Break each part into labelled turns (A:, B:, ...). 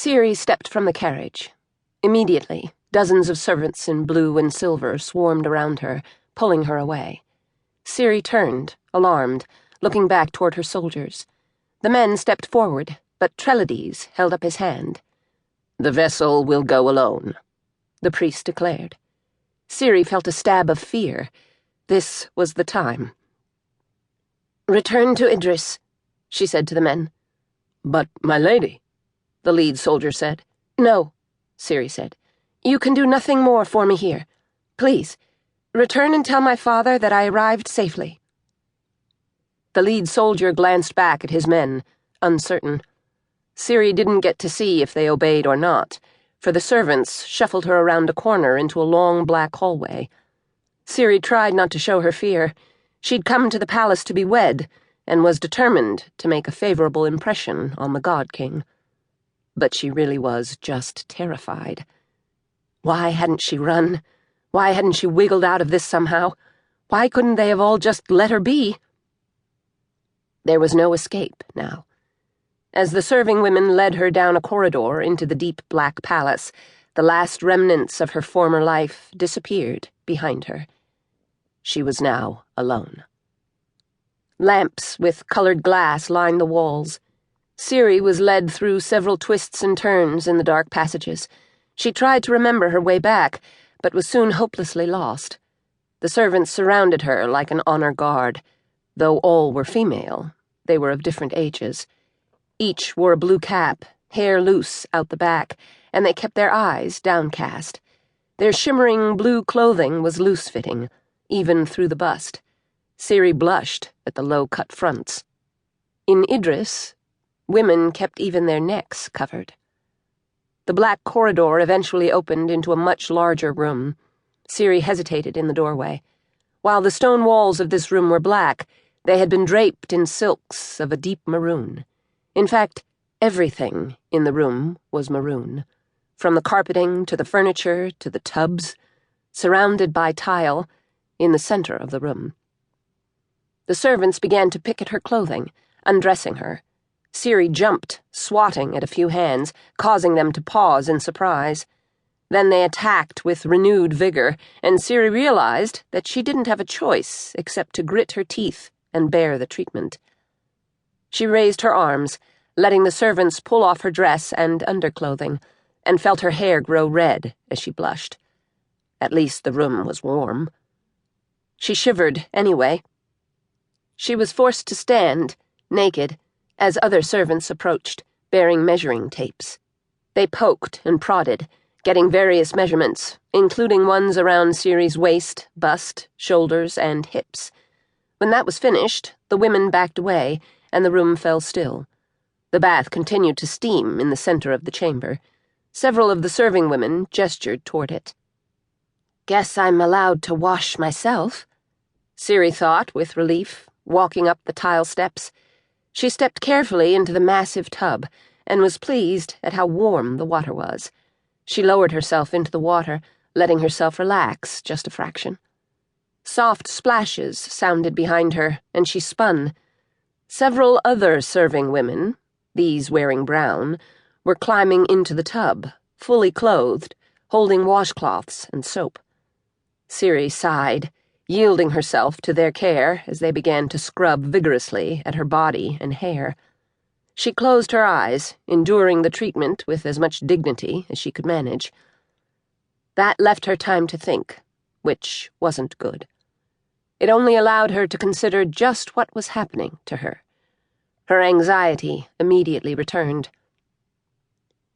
A: Siri stepped from the carriage. Immediately, dozens of servants in blue and silver swarmed around her, pulling her away. Siri turned, alarmed, looking back toward her soldiers. The men stepped forward, but Trelides held up his hand. "The vessel will go alone," the priest declared. Siri felt a stab of fear. This was the time. "Return to Idris," she said to the men.
B: "But, my lady," the lead soldier said.
A: "No," Siri said. "You can do nothing more for me here. Please, return and tell my father that I arrived safely." The lead soldier glanced back at his men, uncertain. Siri didn't get to see if they obeyed or not, for the servants shuffled her around a corner into a long black hallway. Siri tried not to show her fear. She'd come to the palace to be wed, and was determined to make a favorable impression on the God King. But she really was just terrified. Why hadn't she run? Why hadn't she wiggled out of this somehow? Why couldn't they have all just let her be? There was no escape now. As the serving women led her down a corridor into the deep black palace, the last remnants of her former life disappeared behind her. She was now alone. Lamps with colored glass lined the walls. Siri was led through several twists and turns in the dark passages. She tried to remember her way back, but was soon hopelessly lost. The servants surrounded her like an honor guard. Though all were female, they were of different ages. Each wore a blue cap, hair loose out the back, and they kept their eyes downcast. Their shimmering blue clothing was loose-fitting, even through the bust. Siri blushed at the low-cut fronts. In Idris, women kept even their necks covered. The black corridor eventually opened into a much larger room. Siri hesitated in the doorway. While the stone walls of this room were black, they had been draped in silks of a deep maroon. In fact, everything in the room was maroon, from the carpeting to the furniture to the tubs, surrounded by tile, in the center of the room. The servants began to pick at her clothing, undressing her. Siri jumped, swatting at a few hands, causing them to pause in surprise. Then they attacked with renewed vigor, and Siri realized that she didn't have a choice except to grit her teeth and bear the treatment. She raised her arms, letting the servants pull off her dress and underclothing, and felt her hair grow red as she blushed. At least the room was warm. She shivered anyway. She was forced to stand, naked, as other servants approached, bearing measuring tapes. They poked and prodded, getting various measurements, including ones around Siri's waist, bust, shoulders, and hips. When that was finished, the women backed away, and the room fell still. The bath continued to steam in the center of the chamber. Several of the serving women gestured toward it. "Guess I'm allowed to wash myself," Siri thought with relief, walking up the tile steps. She stepped carefully into the massive tub, and was pleased at how warm the water was. She lowered herself into the water, letting herself relax just a fraction. Soft splashes sounded behind her, and she spun. Several other serving women, these wearing brown, were climbing into the tub, fully clothed, holding washcloths and soap. Siri sighed, yielding herself to their care as they began to scrub vigorously at her body and hair. She closed her eyes, enduring the treatment with as much dignity as she could manage. That left her time to think, which wasn't good. It only allowed her to consider just what was happening to her. Her anxiety immediately returned.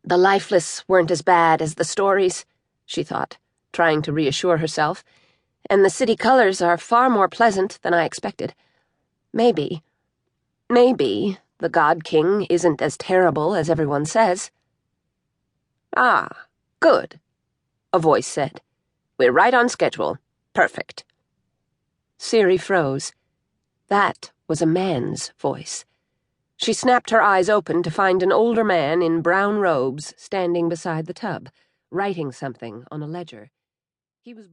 A: The lifeless weren't as bad as the stories, she thought, trying to reassure herself, and the city colors are far more pleasant than I expected. Maybe the God King isn't as terrible as everyone says. "Ah, good," a voice said. "We're right on schedule. Perfect." Siri froze. That was a man's voice. She snapped her eyes open to find an older man in brown robes standing beside the tub, writing something on a ledger. He was